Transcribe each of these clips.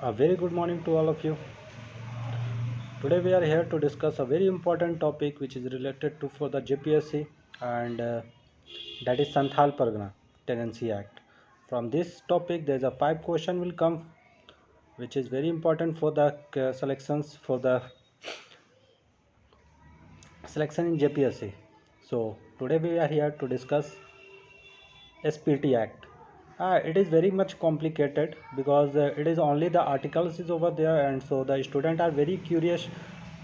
A very good morning to all of you. Today we are here to discuss a very important topic which is related to for the JPSC and that is Santhal Pargana Tenancy Act. From this topic there is a 5 question will come which is very important for the selections for the selection in JPSC. So today we are here to discuss SPT Act. It is very much complicated because it is only the articles is over there, and so the student are very curious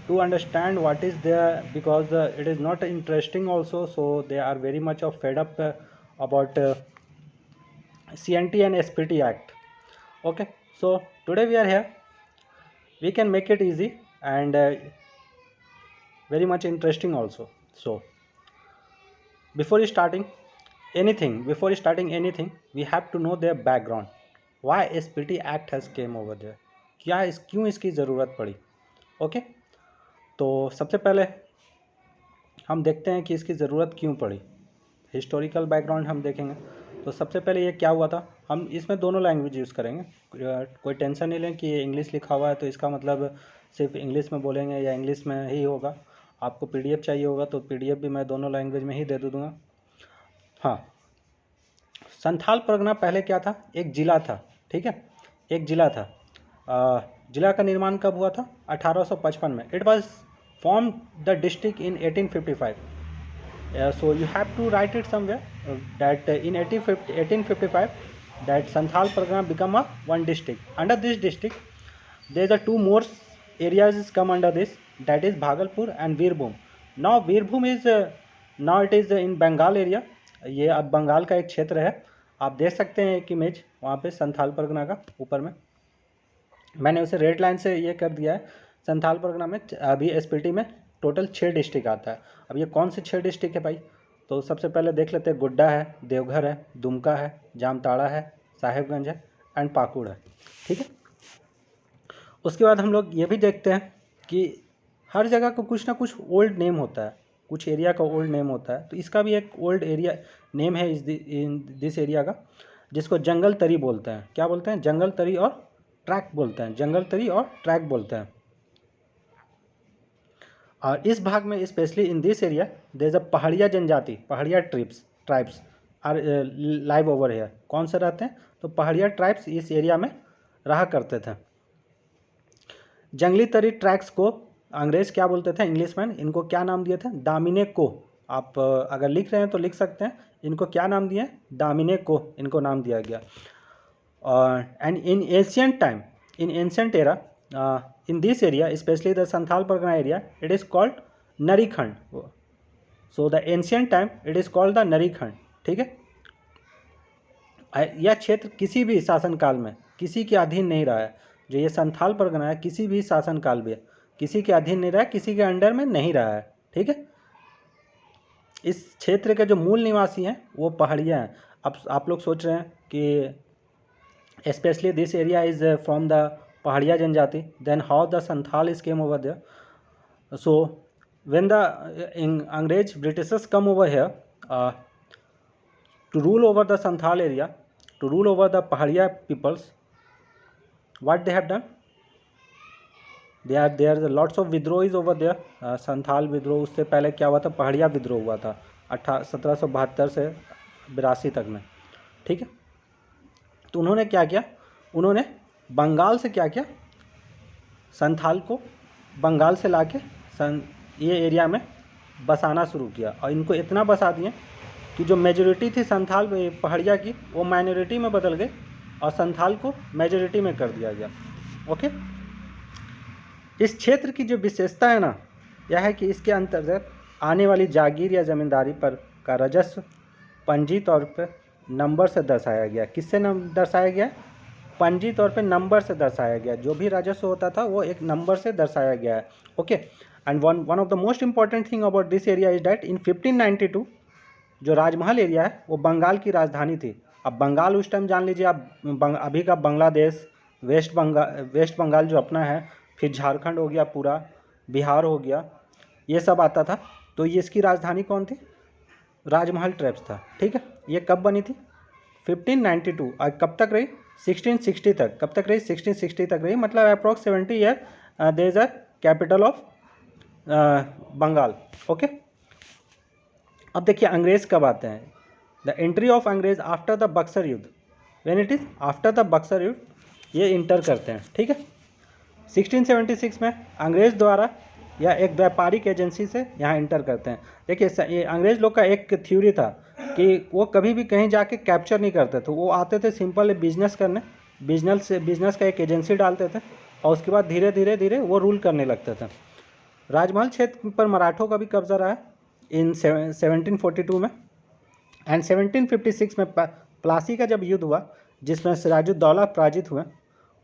to understand what is there because it is not interesting also. So they are very much of fed up about CNT and SPT Act. Okay, so today we are here. We can make it easy and very much interesting also. So before starting anything we have to know their background. Why SPT Act has came over there, क्यों इसकी ज़रूरत पड़ी. Okay, तो सबसे पहले हम देखते हैं कि इसकी ज़रूरत क्यों पड़ी. हिस्टोरिकल बैकग्राउंड हम देखेंगे. तो सबसे पहले ये क्या हुआ था. हम इसमें दोनों लैंग्वेज यूज़ करेंगे. कोई टेंशन नहीं लें कि ये इंग्लिश लिखा हुआ है तो इसका मतलब सिर्फ इंग्लिश में बोलेंगे या इंग्लिश में ही होगा. आपको PDF चाहिए होगा तो PDF भी मैं दोनों लैंग्वेज में ही दे दूँगा. हाँ, संथाल परगना पहले क्या था, एक ज़िला था. ठीक है, एक ज़िला था. ज़िला का निर्माण कब हुआ था, 1855 में. It was form the district in 1855. So you have to write it somewhere that in 1855 that Santhal Pargana become a one district. Under this district, there is a 2 more areas is come under this, that is Bhagalpur and Veerbhum. Now Veerbhum is now it is in Bengal area. ये अब बंगाल का एक क्षेत्र है. आप देख सकते हैं एक इमेज वहाँ पे संथाल परगना का ऊपर में. मैंने उसे रेड लाइन से ये कर दिया है. संथाल परगना में अभी SPT में टोटल 6 डिस्ट्रिक्ट आता है. अब ये कौन से 6 डिस्ट्रिक्ट है भाई, तो सबसे पहले देख लेते हैं. गोड्डा है, देवघर है, दुमका है, जामताड़ा है, साहेबगंज है एंड पाकुड़ है. ठीक है, उसके बाद हम लोग ये भी देखते हैं कि हर जगह का कुछ ना कुछ ओल्ड नेम होता है, कुछ एरिया का ओल्ड नेम होता है. तो इसका भी एक ओल्ड एरिया नेम है इन दिस एरिया का, जिसको जंगल तरी बोलते हैं. क्या बोलते हैं, जंगल तरी और ट्रैक बोलते हैं. जंगल तरी और ट्रैक बोलते हैं. और इस भाग में specially in this area there is a Paharia जनजाति, Paharia tribes are live over here. कौन से रहते हैं, तो पहाड़िया ट्राइब्स इस एरिया में रहा करते थे. जंगली तरी ट्रैक्स को अंग्रेज क्या बोलते थे, इंग्लिशमैन, इनको क्या नाम दिए थे, दामिने को. आप अगर लिख रहे हैं तो लिख सकते हैं. इनको क्या नाम दिए, दामिने को इनको नाम दिया गया. And in ancient time, in ancient era, in this area, especially the Santhal Pargana area, it is called Narikhand. So the ancient time it is called the Narikhand. ठीक है, यह क्षेत्र किसी भी शासनकाल में किसी के अधीन नहीं रहा है. जो ये संथाल परगना है किसी भी शासनकाल में किसी के अधीन नहीं रहा है, किसी के अंडर में नहीं रहा है. ठीक है, इस क्षेत्र के जो मूल निवासी हैं वो पहाड़िया हैं. अब आप लोग सोच रहे हैं कि specially this area is from the Pahadiya Janjati, then how the Santhal came over there. So when the Angrez Britishers come over here to rule over the Santhal area, to rule over the Pahadiya peoples, what they have done? There are lots of विद्रोहीज over there. Santhal विद्रोह, उससे पहले क्या हुआ था, पहाड़िया विद्रोह हुआ था 1772 से 82 तक में. ठीक है, तो उन्होंने क्या किया, उन्होंने बंगाल से क्या किया, संथाल को बंगाल से लाके ये एरिया में बसाना शुरू किया. और इनको इतना बसा दिए कि जो मेजोरिटी थी संथाल पहाड़िया की वो माइनॉरिटी में बदल गए और संथाल को मेजोरिटी में कर दिया गया. ओके, इस क्षेत्र की जो विशेषता है ना, यह है कि इसके अंतर्गत आने वाली जागीर या ज़मींदारी पर का राजस्व पंजी तौर पर नंबर से दर्शाया गया. किससे दर्शाया गया, पंजी तौर पे नंबर से दर्शाया गया. जो भी राजस्व होता था वो एक नंबर से दर्शाया गया है. Okay, and one of the most important thing about this area is that in 1592 जो राजमहल एरिया है वो बंगाल की राजधानी थी. अब बंगाल उस टाइम जान लीजिए आप, अभी का बांग्लादेश, वेस्ट बंगाल जो अपना है, फिर झारखंड हो गया, पूरा बिहार हो गया, ये सब आता था. तो ये इसकी राजधानी कौन थी, राजमहल ट्रैप्स था. ठीक है, ये कब बनी थी, 1592. और कब तक रही, 1660 तक। कब तक रही? 1660 तक रही, मतलब approx 70 year there is a capital of Bengal. Okay, अब देखिए अंग्रेज कब आते हैं। द एंट्री ऑफ अंग्रेज आफ्टर द बक्सर युद्ध, when it is after the Buxar युद्ध ये इंटर करते हैं, ठीक है। 1676 में अंग्रेज द्वारा या एक व्यापारिक एजेंसी से यहाँ इंटर करते हैं। देखिए ये अंग्रेज लोग का एक थ्योरी था कि वो कभी भी कहीं जाके कैप्चर नहीं करते थे, वो आते थे सिंपल बिजनेस करने, बिजनेस का एक एजेंसी डालते थे और उसके बाद धीरे धीरे धीरे वो रूल करने लगते थे। राजमहल क्षेत्र पर मराठों का भी कब्जा रहा है इन 1742 में एंड 1756 में प्लासी का जब युद्ध हुआ जिसमें सिराजुद्दौला पराजित हुए,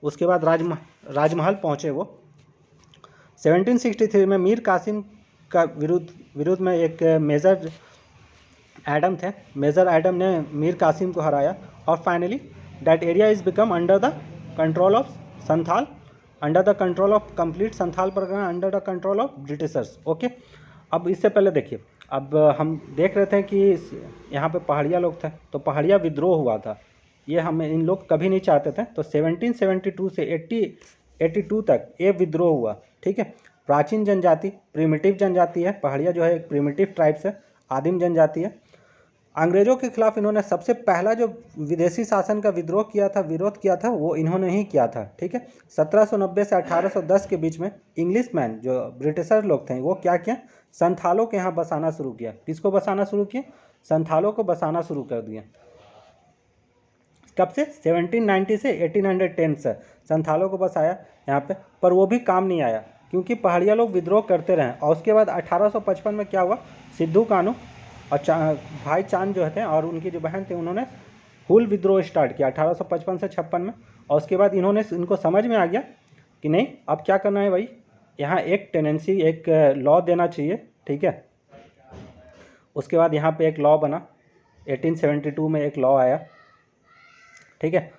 उसके बाद राजमहल पहुँचे वो। 1763 में मीर कासिम का विरुद्ध में एक मेजर एडम थे, मेजर एडम ने मीर कासिम को हराया और finally that area is become under the control of Santhal, under the control of complete Santhal Pargana, under the control of Britishers. Okay, अब इससे पहले देखिए, अब हम देख रहे थे कि यहाँ पे पहाड़िया लोग थे, तो पहाड़िया विद्रोह हुआ था, ये हमें इन लोग कभी नहीं चाहते थे। तो 1772 से 82 तक ये विद्रोह हुआ, ठीक है। प्राचीन जनजाति, प्रिमिटिव जनजाति है पहाड़िया, जो है एक प्रिमिटिव ट्राइब्स है, आदिम जनजाति है। अंग्रेजों के खिलाफ इन्होंने सबसे पहला जो विदेशी शासन का विरोध किया था वो इन्होंने ही किया था, ठीक है। 1790 से 1810 के बीच में इंग्लिशमैन जो ब्रिटिशर लोग थे वो क्या किया, संथालों के यहाँ बसाना शुरू किया। किसको बसाना शुरू किया? संथालों को बसाना शुरू कर दिया। कब से? 1790 से 1810 से संथालों को बसाया यहाँ पे, पर वो भी काम नहीं आया क्योंकि पहाड़िया लोग विद्रोह करते रहे। और उसके बाद 1855 में क्या हुआ, सिद्धू कानू और भाई चांद जो थे और उनकी जो बहन थी उन्होंने हुल विद्रोह स्टार्ट किया 1855 से 56 में। और उसके बाद इनको समझ में आ गया कि नहीं अब क्या करना है भाई, यहाँ एक टेनेंसी एक लॉ देना चाहिए, ठीक है। उसके बाद यहाँ पे एक लॉ बना, 1872 में एक लॉ आया, ठीक है,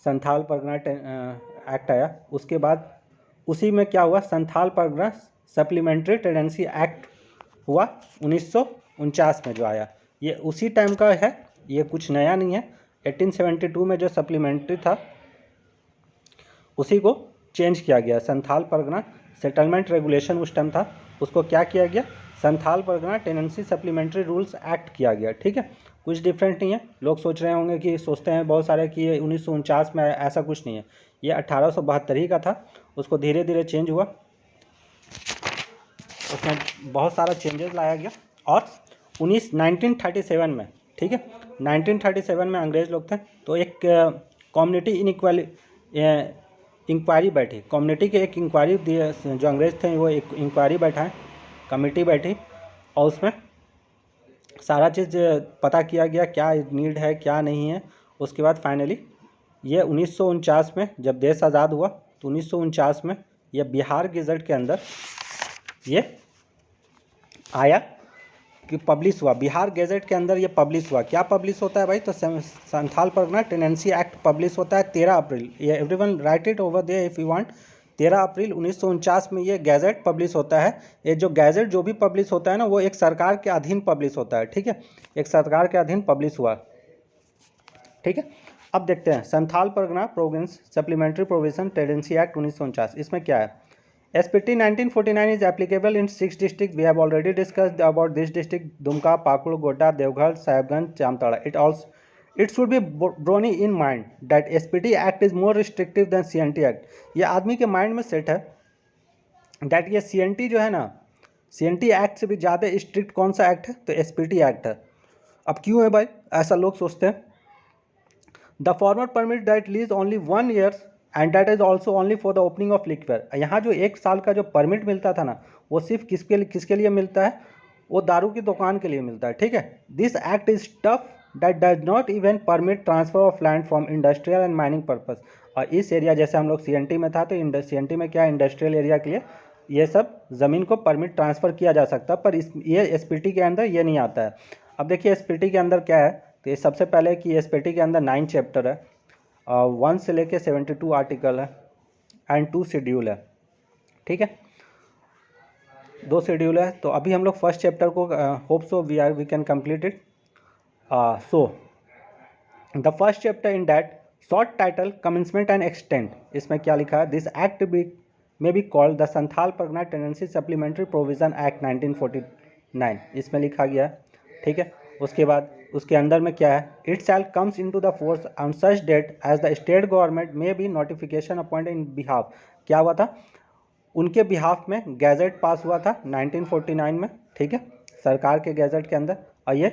संथाल परगना एक्ट आया। उसके बाद उसी में क्या हुआ, Santhal Pargana supplementary tenancy act हुआ 1949 में जो आया, ये उसी टाइम का है, ये कुछ नया नहीं है। 1872 में जो सप्लीमेंट्री था उसी को चेंज किया गया। संथाल परगना सेटलमेंट रेगुलेशन उस टाइम था, उसको क्या किया गया, Santhal Pargana tenancy supplementary rules act किया गया, ठीक है। कुछ डिफरेंट नहीं है। लोग सोच रहे होंगे कि सोचते हैं बहुत सारे कि ये 1949 में, ऐसा कुछ नहीं है, ये 1872 ही का था, उसको धीरे धीरे चेंज हुआ, उसमें बहुत सारा चेंजेस लाया गया। और 1937 में, ठीक है, 1937 में अंग्रेज़ लोग थे तो एक कम्युनिटी इंक्वायरी बैठी, कम्युनिटी के एक इंक्वायरी दिए, जो अंग्रेज़ थे वो एक इंक्वायरी बैठाएं, कमेटी बैठी और उसमें सारा चीज़ पता किया गया क्या नीड है क्या नहीं है। उसके बाद फाइनली ये 1949 में जब देश आज़ाद हुआ तो 1949 में ये बिहार गज़ट के अंदर ये आया कि पब्लिश हुआ, बिहार गज़ट के अंदर ये पब्लिश हुआ। क्या पब्लिश होता है भाई, तो Santhal Pargana tenancy act publish होता है 13 अप्रैल, ये everyone write it over there if you want. 13 अप्रैल 1949 में ये गैजेट पब्लिश होता है। ये जो गैजेट जो भी पब्लिश होता है ना वो एक सरकार के अधीन पब्लिश होता है, ठीक है, एक सरकार के अधीन पब्लिश हुआ, ठीक है। अब देखते हैं Santhal Pargana province supplementary provision tenancy act 1949, इसमें क्या है। SPT 1949 is applicable in 6 districts. We have already discussed about this district: Dumka, Pakur, Goda, Devghar, Sahibganj, Jamtara. It should be borne in mind that SPT Act is more restrictive than CNT Act. ये आदमी के mind में set है that ये CNT जो है ना, CNT act से भी ज़्यादा स्ट्रिक्ट कौन सा एक्ट है, तो SPT एक्ट है। अब क्यों है भाई, ऐसा लोग सोचते हैं। The former permit that lease only 1 year and that is also only for the opening of liquor. यहाँ जो 1 साल का जो परमिट मिलता था ना वो सिर्फ किसके लिए मिलता है, वो दारू की दुकान के लिए मिलता है, ठीक है। This act is tough that does not even permit transfer of land from industrial and mining purpose. और इस एरिया जैसे हम लोग CNT में था तो CNT में क्या इंडस्ट्रियल एरिया के लिए ये सब ज़मीन को परमिट ट्रांसफ़र किया जा सकता है, पर ये SPT के अंदर ये नहीं आता है। अब देखिए SPT के अंदर क्या है, तो ये सबसे पहले कि SPT के अंदर 9 चैप्टर है, 1 से लेके 72 आर्टिकल है एंड 2 शेड्यूल है, ठीक है, 2 शेड्यूल है। तो अभी हम लोग फर्स्ट चैप्टर को hope so we can complete it. So the first chapter in that short title commencement and extent, इसमें क्या लिखा है, this act be may be called the Santhal Pargana tenancy supplementary provision act 1949, इसमें लिखा गया है, ठीक है। उसके बाद उसके अंदर में क्या है, it shall comes into the force on such date as the state government may be notification appointed in behalf, क्या हुआ था, उनके बिहाफ में गैजेट पास हुआ था 1949 में, ठीक है, सरकार के गैजेट के अंदर, और ये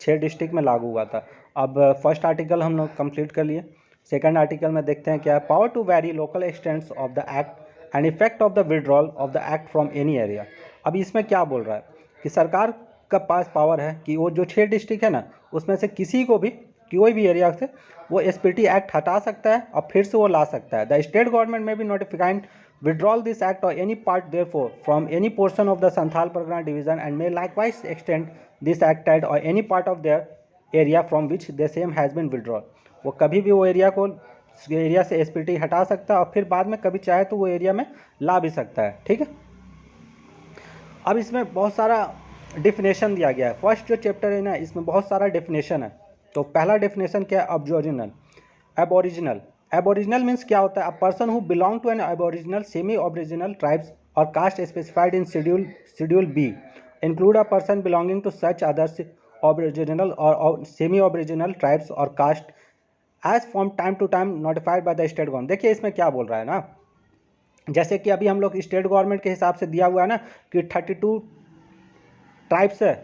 6 डिस्ट्रिक्ट में लागू हुआ था। अब फर्स्ट आर्टिकल हम लोग कंप्लीट कर लिए। सेकंड आर्टिकल में देखते हैं क्या है, power to very local extents of the act and effect of the withdrawal of the act from any area. अब इसमें क्या बोल रहा है कि सरकार का पास पावर है कि वो जो 6 डिस्ट्रिक्ट है ना, उसमें से किसी को भी कोई भी एरिया से वो एसपीटी एक्ट हटा सकता है और फिर से वो ला सकता है। द स्टेट गवर्नमेंट में भी notified withdraw this act or any part therefore from any portion of the Santhal Pargana division and may likewise extend this act or any part of their area from which the same has been withdrawn। वो कभी भी वो area से SPT हटा सकता है और फिर बाद में कभी चाहे तो वो एरिया में ला भी सकता है, ठीक है। अब इसमें बहुत सारा डिफिनेशन दिया गया है। फर्स्ट जो चैप्टर है ना, इसमें बहुत सारा डिफिनेशन है। तो पहला डिफिनेशन क्या है, अबोरिजिनल। एबोरिजिनल, एबोरिजिनल मीन्स क्या होता है, a person who belong to an aboriginal semi original tribes or caste specified in schedule B include a person belonging to such others original or semi original tribes or caste as from time to time notified by the state government. देखिए इसमें क्या बोल रहा है ना, जैसे कि अभी हम लोग स्टेट गवर्नमेंट के हिसाब से दिया हुआ है ना कि 32 ट्राइब्स है,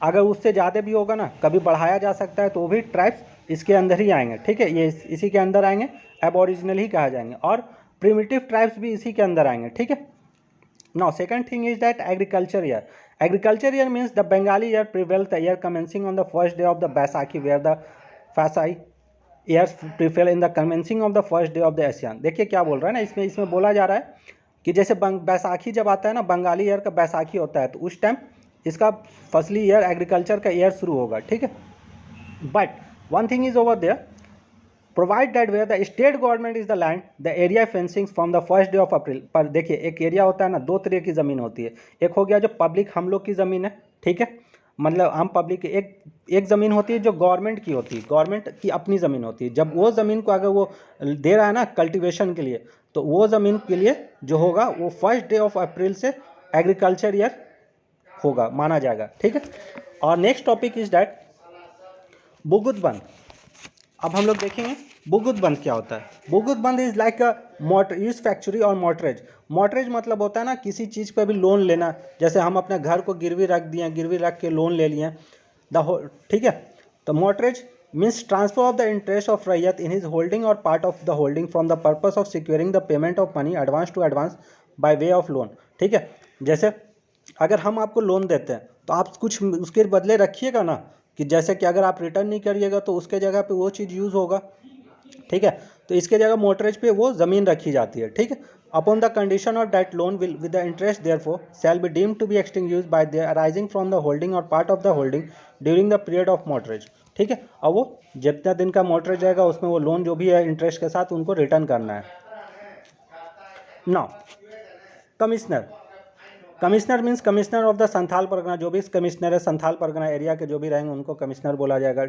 अगर उससे ज़्यादा भी होगा ना, कभी बढ़ाया जा सकता है, तो वो भी ट्राइब्स इसके अंदर ही आएंगे, ठीक है, ये इसी के अंदर आएंगे, एबोरिजिनल ही कहा जाएंगे, और प्रिमिटिव ट्राइब्स भी इसी के अंदर आएंगे, ठीक है। Now second thing is that agriculture year. Agriculture year means the Bengali year prevail the year commencing on the first day of the Baisakhi where the Fasli years prevail in the commencing of the first day of the Asian. देखिए क्या बोल रहा है ना, इसमें बोला जा रहा है कि जैसे बैसाखी जब आता है ना, बंगाली ईयर का बैसाखी होता है, तो उस टाइम इसका फसली ईयर एग्रीकल्चर का ईयर शुरू होगा, ठीक है। But one thing is over there, provide that where the state government is the land the area fencing from the first day of April. पर देखिए एक एरिया होता है ना, 2 तरह की ज़मीन होती है। एक हो गया जो पब्लिक हम लोग की ज़मीन है, ठीक है, मतलब आम पब्लिक, एक ज़मीन होती है जो गवर्नमेंट की होती है, गवर्नमेंट की अपनी ज़मीन होती है। जब वो ज़मीन को अगर वो दे रहा है ना कल्टिवेशन के लिए, तो वो ज़मीन के लिए जो होगा वो फर्स्ट डे ऑफ अप्रैल से एग्रीकल्चर ईयर होगा, माना जाएगा, ठीक है। और नेक्स्ट टॉपिक इज दैट बुगुत बंद। अब हम लोग देखेंगे बुगुत बंद क्या होता है। बुगुत बंद इज लाइक अ यूज फैक्चुरी और मोटरेज। मोटरेज मतलब होता है ना किसी चीज़ पर भी लोन लेना, जैसे हम अपने घर को गिरवी रख दिए, गिरवी रख के लोन ले लिए ठीक है। तो mortgage means transfer of the interest of raiyat in his holding or part of the holding from the purpose of securing the payment of money advance to advance by way of loan, ठीक है। जैसे अगर हम आपको loan देते हैं तो आप कुछ उसके बदले रखिएगा ना, कि जैसे कि अगर आप रिटर्न नहीं करिएगा तो उसके जगह पे वो चीज़ यूज़ होगा, ठीक है। तो इसके जगह मोटरेज पे वो ज़मीन रखी जाती है, ठीक है। Upon the condition of that loan will with the interest therefore shall be deemed to be extinguished by the arising from the holding or part of the holding during the period of mortgage, ठीक है। और वो जितना दिन का मोटरेज रहेगा उसमें वो लोन जो भी है इंटरेस्ट के साथ उनको रिटर्न करना है। Now commissioner, commissioner means commissioner of the Santhal Pargana, जो भी कमिश्नर है संथाल परगना एरिया के जो भी रहेंगे उनको कमिश्नर बोला जाएगा।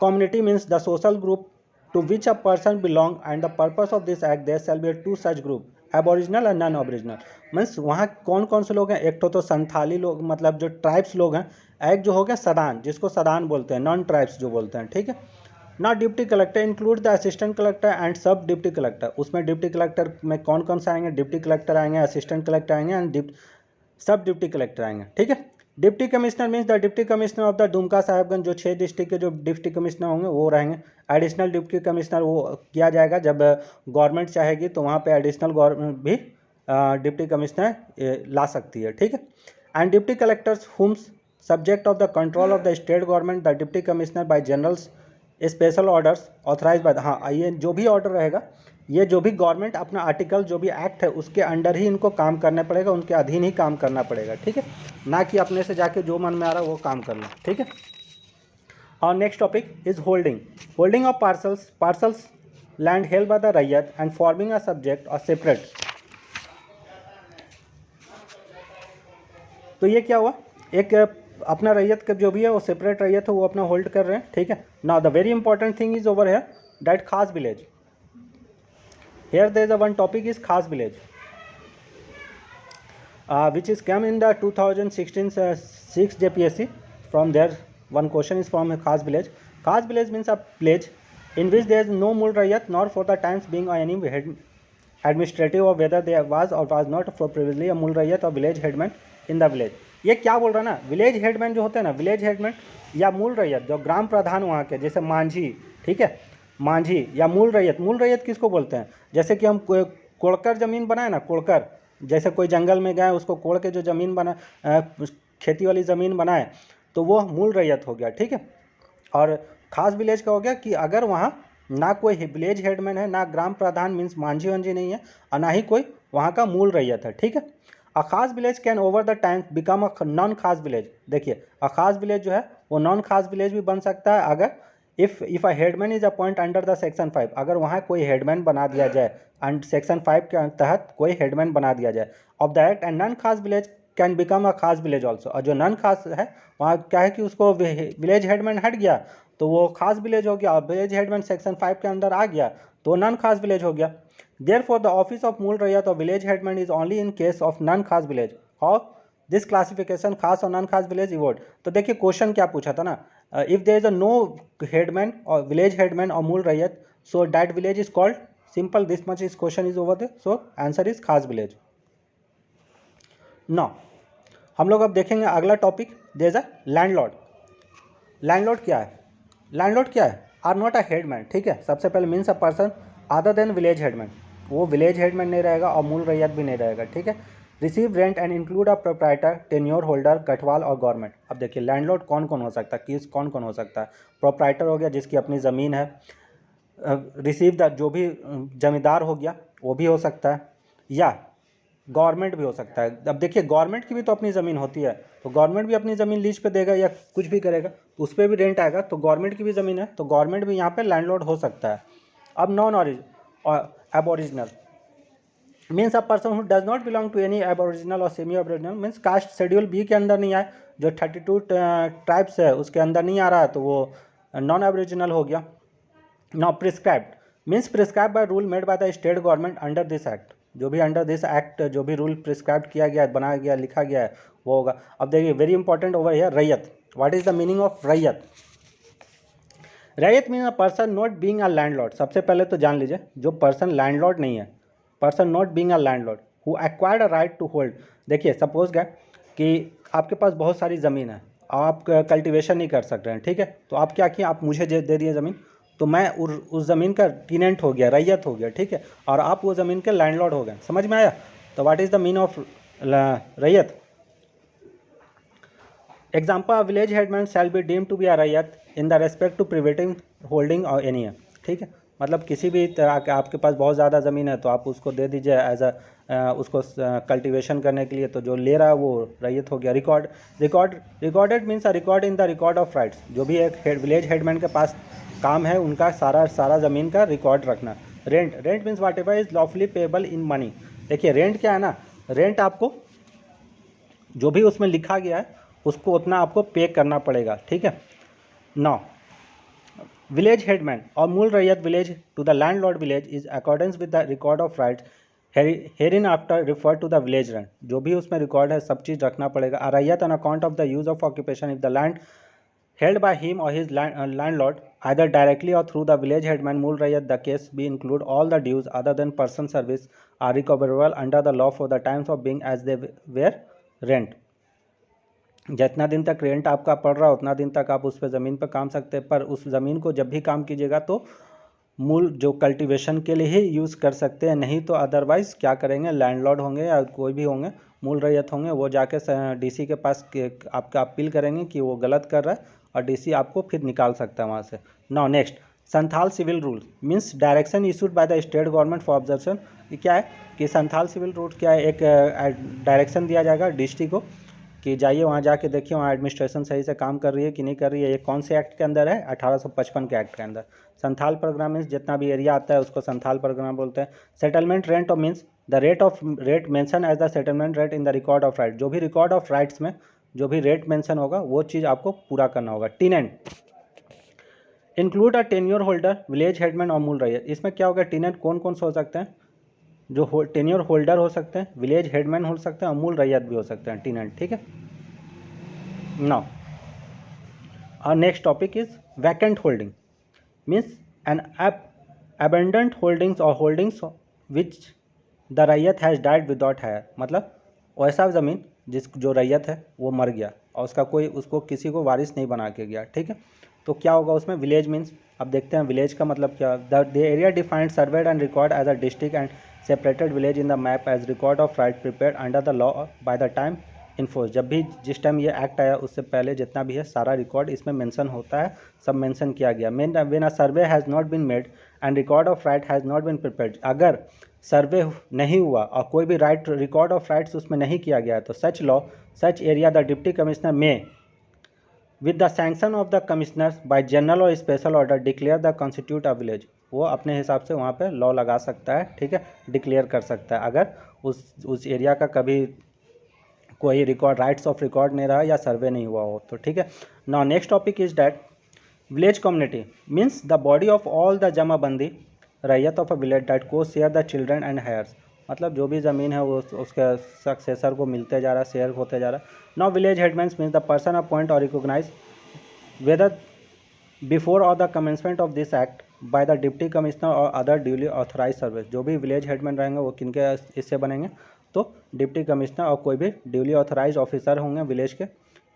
Community means the social group to which a person belong and the purpose of this act there shall be 2 such group aboriginal and non original. Means वहाँ कौन कौन से लोग हैं, एक तो संथाली लोग मतलब जो ट्राइब्स लोग हैं, एक जो हो गया सदान, जिसको सदान बोलते हैं, नॉन ट्राइब्स जो बोलते हैं, ठीक है। Not deputy collector include the assistant collector and सब डिप्टी कलेक्टर। उसमें डिप्टी कलेक्टर में कौन कौन से आएंगे, डिप्टी कलेक्टर आएंगे, असिस्टेंट कलेक्टर आएंगे एंड सब डिप्टी कलेक्टर आएंगे, ठीक है। Deputy commissioner means the deputy commissioner of the Dumka Sahibganj, जो 6 डिस्ट्रिक्ट के जो डिप्टी कमिश्नर होंगे वो रहेंगे। एडिशनल डिप्टी कमिश्नर वो किया जाएगा जब गवर्नमेंट चाहेगी तो वहाँ पे एडिशनल गवर्नमेंट भी डिप्टी कमिश्नर ला सकती है, ठीक है। And deputy collectors whom subject of the control of the state government the deputy commissioner by generals special orders authorise by, हाँ ये जो भी ऑर्डर रहेगा, ये जो भी गवर्नमेंट अपना आर्टिकल जो भी एक्ट है उसके अंडर ही इनको काम करना पड़ेगा, उनके अधीन ही काम करना पड़ेगा, ठीक है, ना कि अपने से जाके जो मन में आ रहा है वो काम कर लो, ठीक है। और next topic is holding. Holding of parcels, parcels land held by the रैयत एंड फॉर्मिंग अ सब्जेक्ट और सेपरेट। तो ये क्या हुआ, एक अपना रैयत का जो भी है वो सेपरेट रैयत है वो अपना होल्ड कर रहे हैं, ठीक है। Now the very important thing is over है that khas village. Here there is a one topic is khas village, which is come in the 2016 6 JPSC. From there one question is from khas village. Khas village means a village in which there is no mul rayat nor for the times being any head administrative or whether there was or was not for previously a mul rayat or village headman in the village. ये क्या बोल रहा है ना, village headman जो होते हैं ना, विलेज हेडमैन या मूल रैयत जो ग्राम प्रधान वहाँ के, जैसे मांझी, ठीक है, मांझी या मूल रैयत. मूल रैयत किसको बोलते हैं? जैसे कि हम कोड़कर ज़मीन बनाए ना, कोड़कर, जैसे कोई जंगल में गए उसको कोड़ के जो ज़मीन बना खेती वाली ज़मीन बनाए तो वो मूल रैयत हो गया, ठीक है. और खास विलेज का हो गया कि अगर वहाँ ना कोई विलेज हेडमैन है, ना ग्राम प्रधान मीन्स मांझी वांझी नहीं है, और ना ही कोई वहाँ का मूल रैयत है, ठीक है. अ खास village can over the time become a non खास विलेज. देखिए अ खास विलेज जो है वो नॉन खास विलेज भी बन सकता है अगर if a headman is appoint under the section 5. अगर वहाँ कोई हेडमैन बना दिया जाए, एंड सेक्शन 5 के तहत कोई हेडमैन बना दिया जाए of the act, and non खास विलेज कैन बिकम अ खास विलेज ऑल्सो. और जो नॉन खास है वहाँ क्या है कि उसको विलेज हेडमैन हट गया तो वो खास विलेज हो गया, और विलेज हेडमैन सेक्शन 5 के अंदर आ गया तो नॉन खास विलेज हो गया. Therefore, the office of मूल रैयत or village headman is only in case of non-खास village. How this classification खास और non-खास village evolved. तो देखिए क्वेश्चन क्या पूछा था ना, if there is a no headman or village headman or मूल रैयत, so that village is called simple. This much is question is over there. So answer is खास village. Now हम लोग अब देखेंगे अगला topic, there is a landlord. Landlord क्या है? लैंडलॉर्ड क्या है? आर नॉट अ हेडमैन, ठीक है. सबसे पहले means a person other than village headman. वो विलेज हेडमैन नहीं रहेगा और मूल रैयत भी नहीं रहेगा, ठीक है. Receive rent and include a proprietor, tenure holder, ghatwal or government. अब देखिए लैंडलॉर्ड कौन कौन हो सकता है, किस कौन कौन हो सकता है. प्रोप्राइटर हो गया जिसकी अपनी ज़मीन है. रिसीव द जो भी जमींदार हो गया वो भी हो सकता है, या गवर्नमेंट भी हो सकता है. अब देखिए गवर्नमेंट की भी तो अपनी ज़मीन होती है, तो गवर्नमेंट भी अपनी ज़मीन लीज पे देगा या कुछ भी करेगा तो उस पर भी रेंट आएगा, तो गवर्नमेंट की भी ज़मीन है तो गवर्नमेंट भी यहाँ पे लैंडलॉर्ड हो सकता है. अब non aboriginal means a person who does not belong to any aboriginal or semi aboriginal, means caste schedule B के अंदर नहीं आए, जो 32 ट्राइब्स है उसके अंदर नहीं आ रहा है तो वो नॉन एबोरिजिनल हो गया. Now prescribed means prescribe by rule made by the state government under this act. जो भी अंडर दिस एक्ट जो भी रूल प्रिस्क्राइब किया गया है, बनाया गया, लिखा गया है वो होगा. अब देखिए वेरी इंपॉर्टेंट ओवर हियर रैयत. What is the meaning of रैयत? रैयत mean a person not being a landlord. सबसे पहले तो जान लीजिए जो पर्सन लैंडलॉर्ड नहीं है, person not being a landlord who acquired a right to hold. देखिए सपोज गया कि आपके पास बहुत सारी ज़मीन है, आप कल्टीवेशन नहीं कर सक रहे हैं, ठीक है, तो आप क्या किए, आप मुझे दे दिए ज़मीन, तो मैं उस ज़मीन का टीनेंट हो गया, रैयत हो गया, ठीक है, और आप वो ज़मीन के लैंडलॉर्ड हो गए. समझ में आया? तो what is the mean of raiyat? Example village headman shall be deem to be a raiyat in the respect to privating holding or any है, ठीक है. मतलब किसी भी तरह के आपके पास बहुत ज़्यादा ज़मीन है तो आप उसको दे दीजिए एज उसको कल्टीवेशन करने के लिए, तो जो ले रहा है वो रैयत हो गया. Recorded means a record in the record of rights. जो भी एक विलेज हेडमैन के पास काम है उनका सारा ज़मीन का रिकॉर्ड रखना. Rent means what ever is lawfully payable in money. देखिए रेंट क्या है ना, रेंट आपको जो भी उसमें लिखा गया है उसको उतना आपको पे करना पड़ेगा, ठीक है. नाउ विलेज हेडमैन और मूल रैयत village to the landlord village is accordance with the record of rights herein after refer to the village rent. जो भी उसमें रिकॉर्ड है सब चीज़ रखना पड़ेगा. अ रैयत on account of the use of occupation if the land held by him or his landlord either directly or through the village headman मूल रैयत. The case be include all the dues other than person service are recoverable under the law for the times of being as they were rent. जितना दिन तक rent आपका पड़ रहा है उतना दिन तक आप उस पर ज़मीन पर काम सकते हैं, पर उस ज़मीन को जब भी काम कीजिएगा तो मूल जो कल्टीवेशन के लिए ही यूज़ कर सकते हैं, नहीं तो अदरवाइज़ क्या करेंगे, लैंडलॉर्ड होंगे या कोई भी होंगे मूल रैयत होंगे वो जाके डीसी के पास आपका अपील करेंगे कि वो गलत कर रहा है और डीसी आपको फिर निकाल सकता है वहाँ से. Now next Santhal civil rule means direction issued by the state government for observation. ये क्या है कि संथाल सिविल रूल क्या है, एक डायरेक्शन दिया जाएगा डिस्ट्रिक्ट को कि जाइए वहाँ जाके देखिए वहाँ एडमिनिस्ट्रेशन सही से काम कर रही है कि नहीं कर रही है. ये कौन से एक्ट के अंदर है? 1855 के एक्ट के अंदर. संथाल परगना मीन्स जितना भी एरिया आता है उसको संथाल परगना बोलते हैं. सेटलमेंट रेंट और means the rate mention as the settlement rate in the record of right. जो भी रिकॉर्ड ऑफ राइट्स में जो भी रेट मेंशन होगा वो चीज़ आपको पूरा करना होगा. टीनेंट include a tenure holder, village headman और मूल रैयत। इसमें क्या होगा, टेनेंट कौन कौन से हो सकते हैं, जो टेन्योर होल्डर हो सकते हैं, विलेज हेडमैन हो सकते हैं और मूल रैयत भी हो सकते हैं टेनेंट, ठीक है। Now our next topic is vacant holding, means an abandoned holdings or holdings which the रैयत हैज़ डाइड विदाउट हायर। मतलब वैसा ज़मीन जो रैयत है वो मर गया और उसको किसी को वारिस नहीं बना के गया, ठीक है। तो क्या होगा उसमें, विलेज मीन्स, अब देखते हैं विलेज का मतलब क्या। The area defined surveyed and record as a district and separated village in the map as record of right prepared under the law by the time in force. जब भी जिस टाइम ये एक्ट आया उससे पहले जितना भी है सारा रिकॉर्ड इसमें मेंशन होता है, सब मेंशन किया गया। When a survey has not been made and record of right has not been prepared, अगर सर्वे नहीं हुआ और कोई भी रिकॉर्ड ऑफ राइट्स उसमें नहीं किया गया है, तो such area the deputy commissioner may with the sanction of the commissioners by general or special order declare the constitute a village. वो अपने हिसाब से वहाँ पे लॉ लगा सकता है, ठीक है, डिक्लेयर कर सकता है अगर उस एरिया का कभी कोई राइट्स ऑफ रिकॉर्ड नहीं रहा या सर्वे नहीं हुआ हो तो, ठीक है। Now next topic is that village community means the body of all the jamabandi raiyat of a village that को share the children and heirs. मतलब जो भी ज़मीन है वो उसके सक्सेसर को मिलते जा रहा है, शेयर होते जा रहा है। Now village headmans means the person appoint or recognise whether before or the commencement of this act by the deputy commissioner or other duly authorise service. जो भी विलेज हेडमैन रहेंगे वो किनके इससे बनेंगे, तो डिप्टी कमिश्नर और कोई भी ड्यूली ऑथराइज ऑफिसर होंगे विलेज के।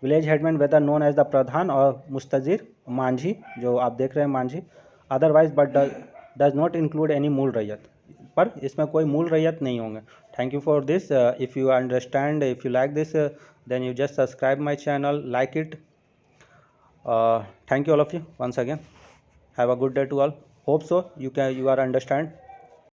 Village headman whether known as the pradhan or mustajir, manjhi जो आप देख रहे हैं manjhi, otherwise but does not include any mool raiyat, पर इसमें कोई मूल रैयत नहीं होंगे। Thank you for this. If you understand, if you like this, then you just subscribe my channel, like it. Thank you all of you once again. Have a good day to all. Hope so you are understand